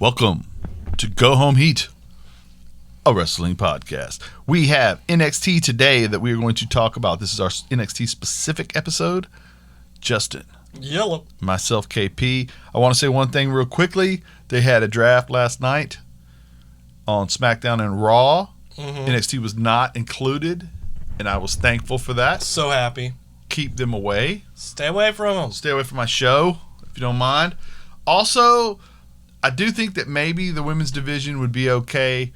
Welcome to Go Home Heat, a wrestling podcast. We have NXT today that we are going to talk about. This is our NXT specific episode. Justin. Yellow. Myself, KP. I want to say one thing real quickly. They had a draft last night on SmackDown and Raw. NXT was not included, and I was thankful for that. So happy. Keep them away. Stay away from them. Stay away from my show, if you don't mind. Also, I do think that maybe the women's division would be okay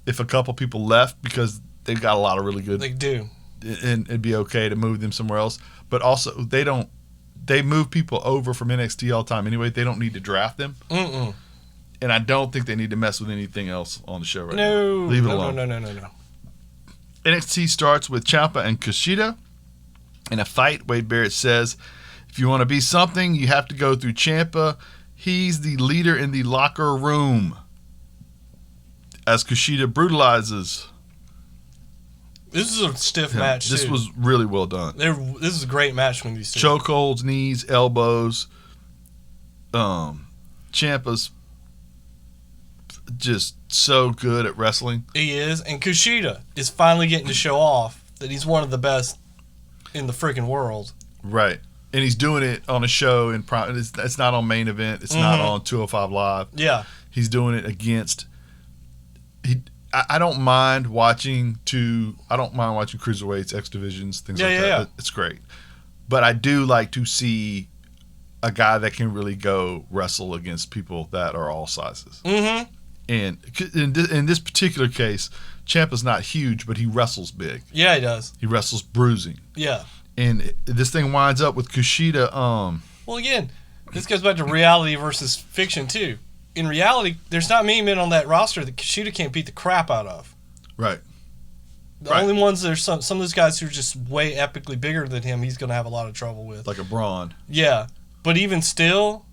if a couple people left because they've got a lot of really good. They do. And it'd be okay to move them somewhere else. But also, they move people over from NXT all the time anyway. They don't need to draft them. Mm-mm. And I don't think they need to mess with anything else on the show right No. now. Leave it alone. No. NXT starts with Ciampa and Kushida in a fight. Wade Barrett says, if you want to be something, you have to go through Ciampa. He's the leader in the locker room. As Kushida brutalizes. This is a stiff match, This too. was really well done. This is a great match between these two. Chokeholds, knees, elbows. Ciampa's just so good at wrestling. He is. And Kushida is finally getting to show off that he's one of the best in the freaking world. Right. And he's doing it on a show in prime. It's not on Main Event. It's not on 205 Live. Yeah. He's doing it against. I don't mind watching cruiserweights, X divisions, things like that. Yeah. It's great, but I do like to see a guy that can really go wrestle against people that are all sizes. Mm-hmm. And in this particular case, Ciampa's not huge, but he wrestles big. Yeah, he does. He wrestles bruising. Yeah. And this thing winds up with Kushida. Well, again, this goes back to reality versus fiction, too. In reality, there's not many men on that roster that Kushida can't beat the crap out of. Right. The only ones, there's some of those guys who are just way epically bigger than him, he's going to have a lot of trouble with. Like a Braun. Yeah. But even still,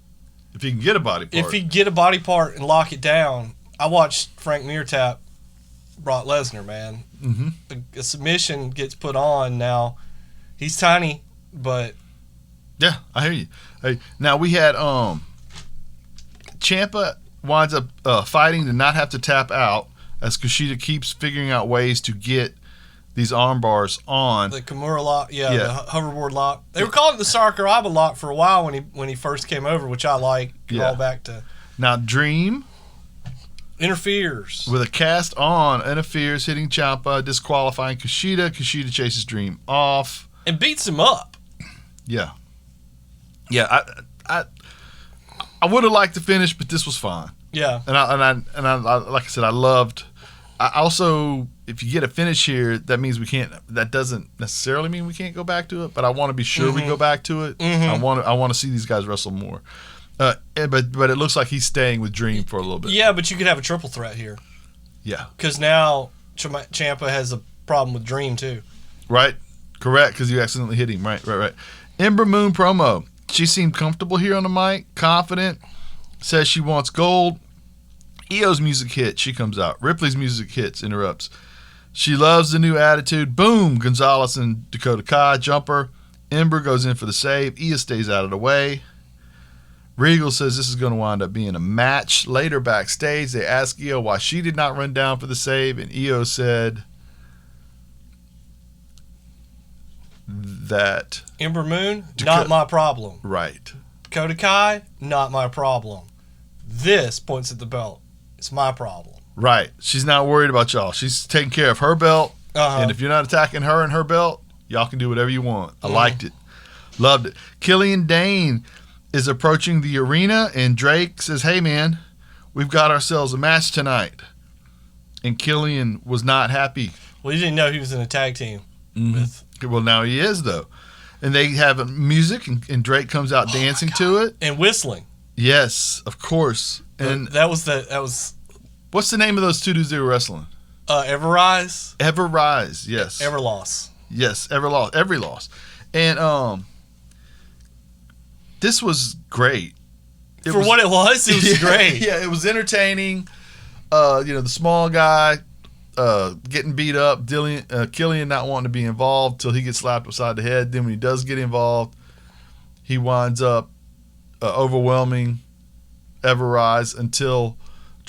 if he can get a body part. If he get a body part and lock it down, I watched Frank Mir tap Brock Lesnar, man. Mm-hmm. A submission gets put on now. He's tiny, but... Yeah, I hear you. Hey, now we had Ciampa winds up fighting to not have to tap out as Kushida keeps figuring out ways to get these arm bars on. The Kimura lock, the hoverboard lock. They were calling it the Sakuraba lock for a while when he first came over, which I like. All back to... Now Dream interferes. With a cast on, interferes, hitting Ciampa, disqualifying Kushida. Kushida chases Dream off. And beats him up. Yeah. Yeah, I would have liked to finish, but this was fine. Yeah. And I like I said, I loved. I also, if you get a finish here, that means we can't. That doesn't necessarily mean we can't go back to it, but I want to be sure we go back to it. I want to see these guys wrestle more. But it looks like he's staying with Dream for a little bit. Yeah, but you could have a triple threat here. Yeah. Because now Ciampa has a problem with Dream too. Right. Correct. Because you accidentally hit him. Right. Ember Moon promo. She seemed comfortable here on the mic, confident, says she wants gold. Io's music hits. She comes out. Ripley's music hits, interrupts. She loves the new attitude. Boom! Gonzalez and Dakota Kai jumper. Ember goes in for the save. Io stays out of the way. Regal says this is going to wind up being a match. Later backstage, they ask Io why she did not run down for the save, and Io said that Ember Moon, not my problem. Right. Dakota Kai, not my problem. This points at the belt. It's my problem. Right. She's not worried about y'all. She's taking care of her belt. And if you're not attacking her and her belt, y'all can do whatever you want. I liked it. Loved it. Killian Dane is approaching the arena, and Drake says, hey, man, we've got ourselves a match tonight. And Killian was not happy. Well, you didn't know he was in a tag team with... Well, now he is, though. And they have music, and Drake comes out dancing to it. And whistling. Yes, of course. And that was... What's the name of those two dudes they were wrestling? Everrise. Everrise, yes. Everloss. Yes, every loss. And this was great. What it was great. Yeah, it was entertaining. The small guy getting beat up, Killian not wanting to be involved till he gets slapped upside the head. Then when he does get involved, he winds up overwhelming Everrise until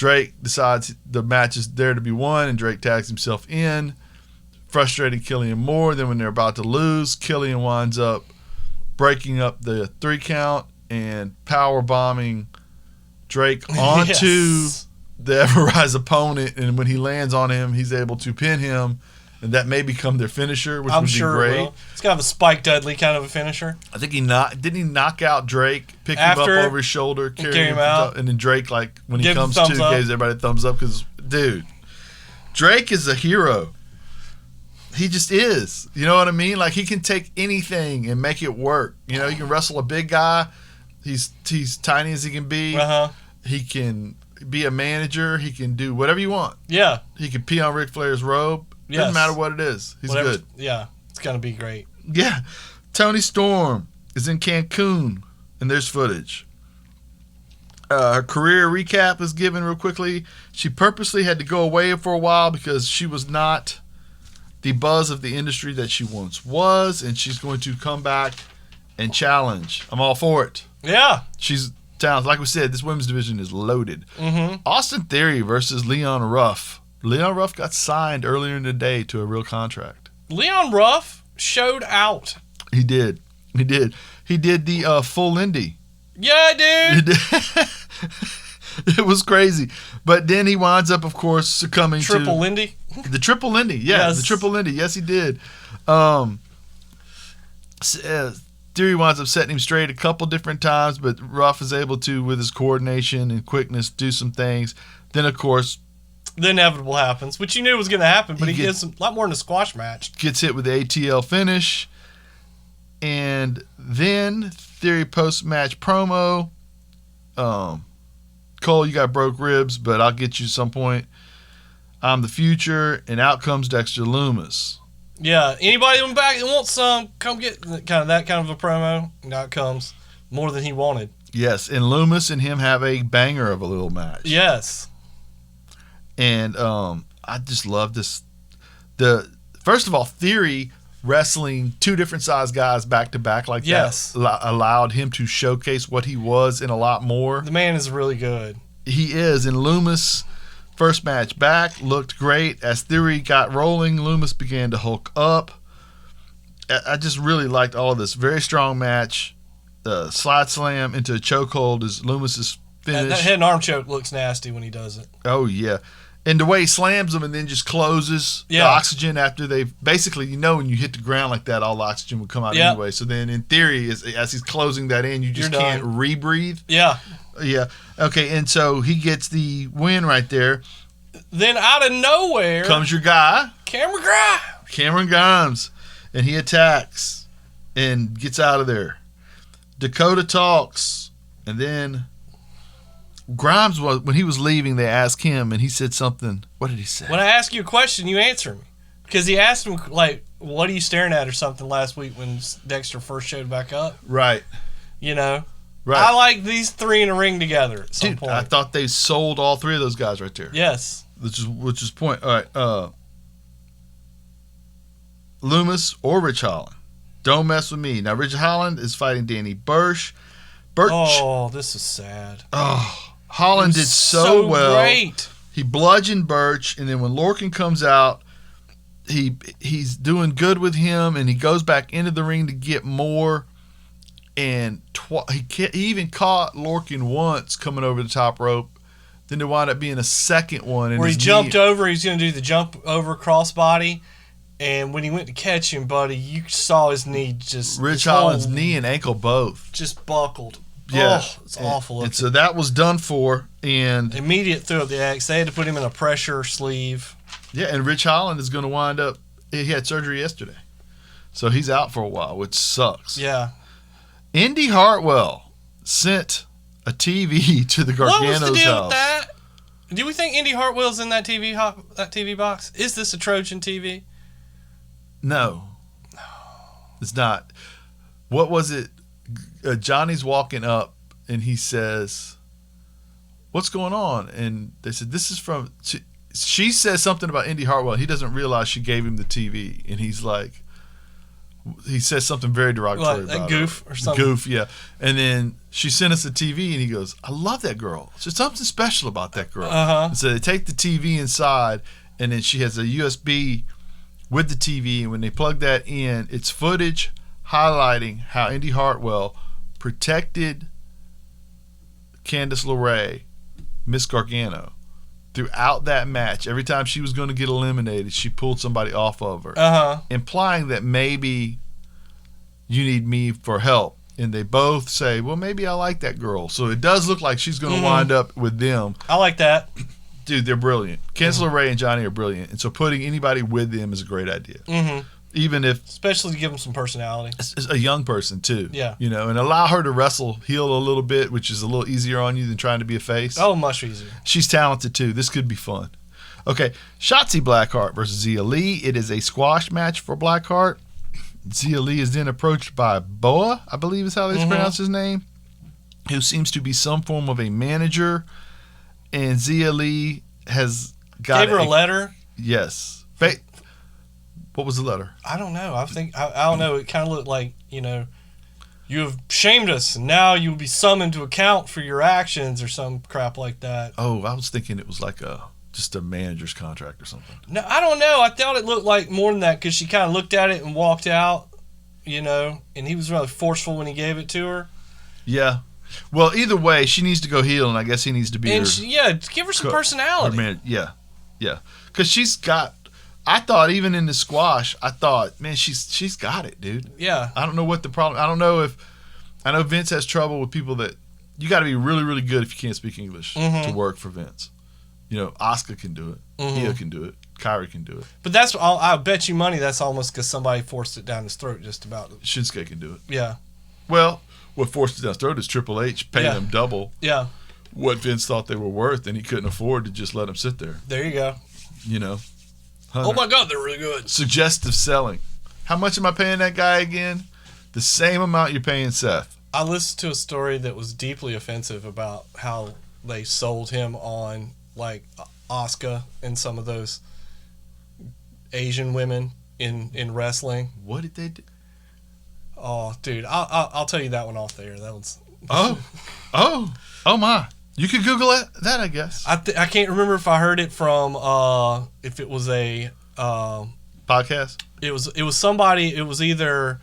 Drake decides the match is there to be won, and Drake tags himself in, frustrating Killian more. Then when they're about to lose, Killian winds up breaking up the 3 count and power bombing Drake onto Yes. the Ever-Rise opponent, and when he lands on him, he's able to pin him, and that may become their finisher, which I'm would sure be it great. will. It's kind of a Spike Dudley kind of a finisher. I think didn't he knock out Drake, pick him After, up over his shoulder, carry him out. and then Drake, like when he Give him comes thumbs to, up. gives everybody a thumbs up because, dude, Drake is a hero. He just is. You know what I mean? Like, he can take anything and make it work. You know, he can wrestle a big guy. He's tiny as he can be. He can be a manager. He can do whatever you want. Yeah. He can pee on Ric Flair's robe. Yes. Doesn't matter what it is. He's Whatever. good. Yeah. It's going to be great. Yeah. Tony Storm is in Cancun, and there's footage. Her career recap is given real quickly. She purposely had to go away for a while because she was not the buzz of the industry that she once was, and she's going to come back and challenge. I'm all for it. Yeah. She's talented. Like we said, this women's division is loaded. Mm-hmm. Austin Theory versus Leon Ruff. Leon Ruff got signed earlier in the day to a real contract. Leon Ruff showed out. He did. He did. He did the full Indy. Yeah, dude. He did. It was crazy. But then he winds up, of course, succumbing Triple to Lindy. the Triple Indy. Yeah, Yes. the Triple Indy. Yes, he did. Theory winds up setting him straight a couple different times, but Ruff is able to, with his coordination and quickness, do some things. Then, of course, The inevitable happens, which you knew was going to happen, but He he gets- gets a lot more in a squash match. gets hit with the ATL finish. And then Theory post-match promo. Cole, you got broke ribs, but I'll get you some point. I'm the future, and out comes Dexter Loomis. Yeah, anybody in the back that wants some, come get that kind of a promo. And out comes more than he wanted. Yes, and Loomis and him have a banger of a little match. Yes. And I just love this. First of all, Theory wrestling 2 different size guys back to back like Yes. that allowed him to showcase what he was and a lot more. The man is really good. He is. And Loomis, first match back, looked great. As Theory got rolling, Loomis began to hulk up. I just really liked all of this. Very strong match. Slide slam into a chokehold is Loomis's finish. That head and arm choke looks nasty when he does it. Oh, yeah. And the way he slams them and then just closes the Yeah. oxygen after they've basically, when you hit the ground like that, all the oxygen would come out Yep. anyway. So then in theory, as he's closing that in, you just You're can't done. rebreathe. Yeah. Yeah. Okay. And so he gets the win right there. Then out of nowhere, Comes your guy, Cameron Grimes. Cameron Grimes, and he attacks and gets out of there. Dakota talks, and then Grimes, when he was leaving, they asked him, and he said something. What did he say? When I ask you a question, you answer me. Because he asked him, like, what are you staring at or something last week when Dexter first showed back up? Right. Right. Right. I like these 3 in a ring together at some Dude, point. I thought they sold all 3 of those guys right there. Yes. Which is point. All right. Loomis or Rich Holland. Don't mess with me. Now, Rich Holland is fighting Danny Burch. Oh, this is sad. Holland It did was so well. Great. He bludgeoned Burch, and then when Lorcan comes out, he's doing good with him, and he goes back into the ring to get more. And he even caught Lorcan once coming over the top rope. Then there wound up being a second one. Where he jumped over, he's going to do the jump over crossbody. And when he went to catch him, buddy, you saw his knee just... Rich his Holland's whole- knee and ankle both. just buckled. Yeah. Oh, it's awful looking. And so that was done for. And Immediate throw of the X. They had to put him in a pressure sleeve. yeah, and Rich Holland is going to wind up. He had surgery yesterday. So he's out for a while, which sucks. Yeah. Indy Hartwell sent a TV to the What was Gargano's the deal house. with that? Do we think Indy Hartwell's in that TV box? Is this a Trojan TV? No. It's not. What was it? Johnny's walking up and he says, "What's going on?" And they said, "This is from..." She says something about Indy Hartwell. He doesn't realize she gave him the TV. And he's like, He says something very derogatory Like, about goof her. or something. Goof, yeah. And then she sent us the TV, and he goes, I love that girl. There's something special about that girl. And so they take the TV inside, and then she has a USB with the TV, and when they plug that in, it's footage highlighting how Indy Hartwell protected Candice LeRae, Miss Gargano, throughout that match. Every time she was going to get eliminated, she pulled somebody off of her, implying that maybe you need me for help. And they both say, well, maybe I like that girl. So it does look like she's going to wind up with them. I like that. Dude, they're brilliant. Candice LeRae and Johnny are brilliant. And so putting anybody with them is a great idea. Even if Especially to give them some personality. it's a young person, too. Yeah. You know, and allow her to wrestle heel a little bit, which is a little easier on you than trying to be a face. Oh, much easier. She's talented, too. This could be fun. Okay, Shotzi Blackheart versus Zia Lee. It is a squash match for Blackheart. Zia Lee is then approached by Boa, I believe is how they pronounce his name, who seems to be some form of a manager. And Zia Lee has got Gave her a letter. Yes. What was the letter? I don't know. I don't know. It kind of looked like, you have shamed us, and now you will be summoned to account for your actions or some crap like that. Oh, I was thinking it was like just a manager's contract or something. No, I don't know. I thought it looked like more than that because she kind of looked at it and walked out, and he was really forceful when he gave it to her. Yeah. Well, either way, she needs to go heel, and I guess he needs to be And give her some personality. Yeah. Because she's got. I thought even in the squash, man, she's got it, dude. Yeah. I don't know what the problem. I don't know if. I know Vince has trouble with people that you got to be really, really good if you can't speak English to work for Vince. Asuka can do it. Io can do it. Kairi can do it. But I bet you money that's almost because somebody forced it down his throat just about. Shinsuke can do it. Yeah. Well, what forced it down his throat is Triple H paying them double what Vince thought they were worth, and he couldn't afford to just let them sit there. There you go. Oh my God, they're really good. Suggestive selling. How much am I paying that guy again? The same amount you're paying Seth. I listened to a story that was deeply offensive about how they sold him on like Asuka and some of those Asian women in wrestling. What did they do? Oh, dude, I'll tell you that one off there. That one's. Oh my! You could Google that, I guess. I can't remember if I heard it from if it was a podcast. It was somebody. It was either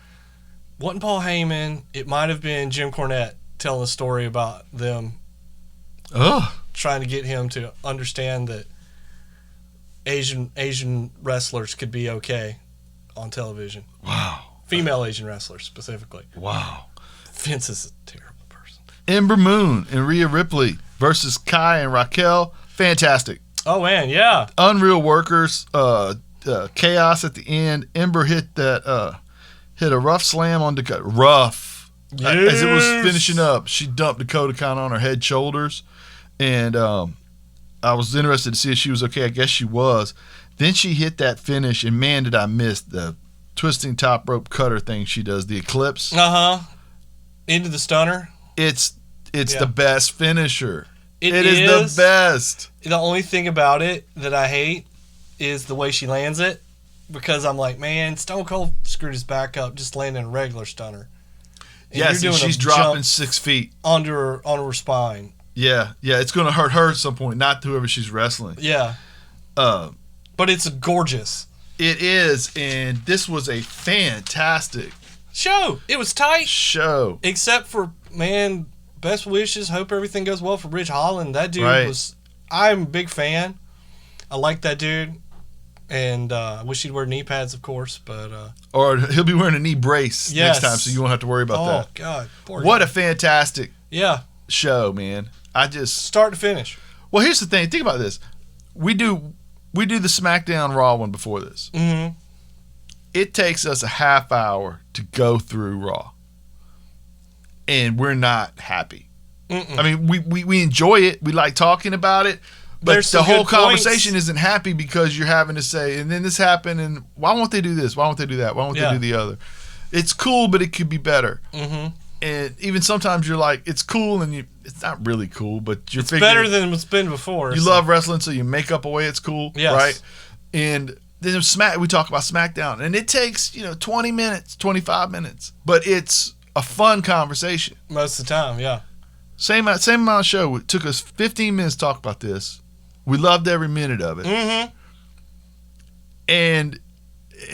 wasn't Paul Heyman. It might have been Jim Cornette telling a story about them. Trying to get him to understand that Asian wrestlers could be okay on television. Wow. Female Asian wrestlers specifically. Wow. Vince is a terrible person. Ember Moon and Rhea Ripley versus Kai and Raquel. Fantastic. Oh man, yeah. Unreal workers. Chaos at the end. Ember hit a rough slam on Dakota. Rough. Yes. As it was finishing up, she dumped Dakota kind of on her head shoulders. And I was interested to see if she was okay. I guess she was. Then she hit that finish, and man, did I miss the twisting top rope cutter thing she does, the Eclipse. Into the stunner. It's the best finisher. It is the best. The only thing about it that I hate is the way she lands it, because I'm like, man, Stone Cold screwed his back up just landing a regular stunner. And she's dropping 6 feet on her spine. Yeah, it's going to hurt her at some point, not whoever she's wrestling. Yeah. But it's gorgeous. It is, and this was a fantastic show. It was tight. Show. Except for, man, best wishes. Hope everything goes well for Ridge Holland. That dude was... I'm a big fan. I like that dude. And I wish he'd wear knee pads, of course, but... or he'll be wearing a knee brace next time, so you won't have to worry about that. Oh, God. What a fantastic show, man. Start to finish. Well, here's the thing. Think about this. We do the SmackDown Raw one before this. Mm-hmm. It takes us a half hour to go through Raw. And we're not happy. Mm-mm. I mean, we enjoy it. We like talking about it. But the whole conversation isn't happy because you're having to say, and then this happened, and why won't they do this? Why won't they do that? Why won't they do the other? It's cool, but it could be better. Mm-hmm. And even sometimes you're like, it's cool, and it's not really cool, but you're better than what's been before. You love wrestling, so you make up a way it's cool, right? And then we talk about SmackDown, and it takes 20 minutes, 25 minutes, but it's a fun conversation Most of the time, yeah. Same amount of show. It took us 15 minutes to talk about this. We loved every minute of it. Mm-hmm. And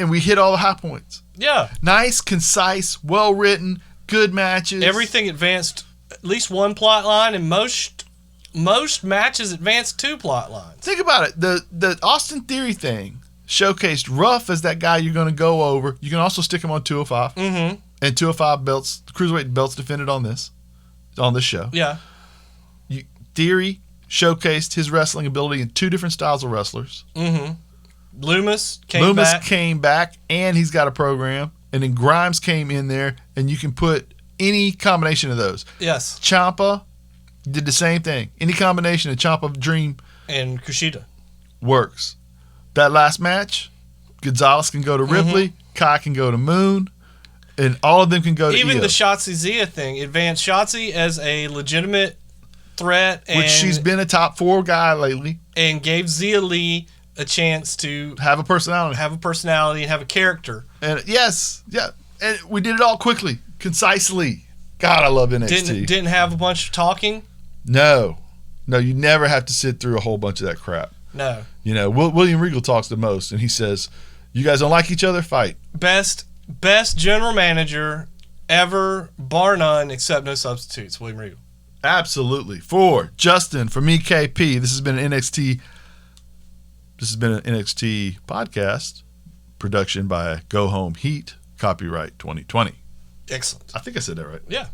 we hit all the high points. Yeah. Nice, concise, well written, good matches. Everything advanced at least one plot line, and most matches advanced 2 plot lines. Think about it. The Austin Theory thing showcased Ruff as that guy you're going to go over. You can also stick him on 205. Mm-hmm. And 205 belts, cruiserweight belts defended on this show. Yeah. Theory showcased his wrestling ability in 2 different styles of wrestlers. Mm-hmm. Loomis came back, and he's got a program. And then Grimes came in there, and you can put any combination of those. Yes. Ciampa did the same thing. Any combination of Ciampa, Dream, and Kushida works. That last match, Gonzalez can go to Ripley, Kai can go to Moon, and all of them can go to Even Io. the Shotzi Zia thing advanced Shotzi as a legitimate threat, Which she's been a top 4 guy lately. And gave Zia Lee a chance to have a personality, and have a character. And and we did it all quickly, concisely. God, I love NXT. Didn't have a bunch of talking. No, you never have to sit through a whole bunch of that crap. No. William Regal talks the most, and he says, "You guys don't like each other? Fight." Best general manager ever, bar none, except no substitutes. William Regal. Absolutely. For Justin, for me, KP. This has been an NXT podcast production by Go Home Heat. Copyright 2020. Excellent. I think I said that right. Yeah.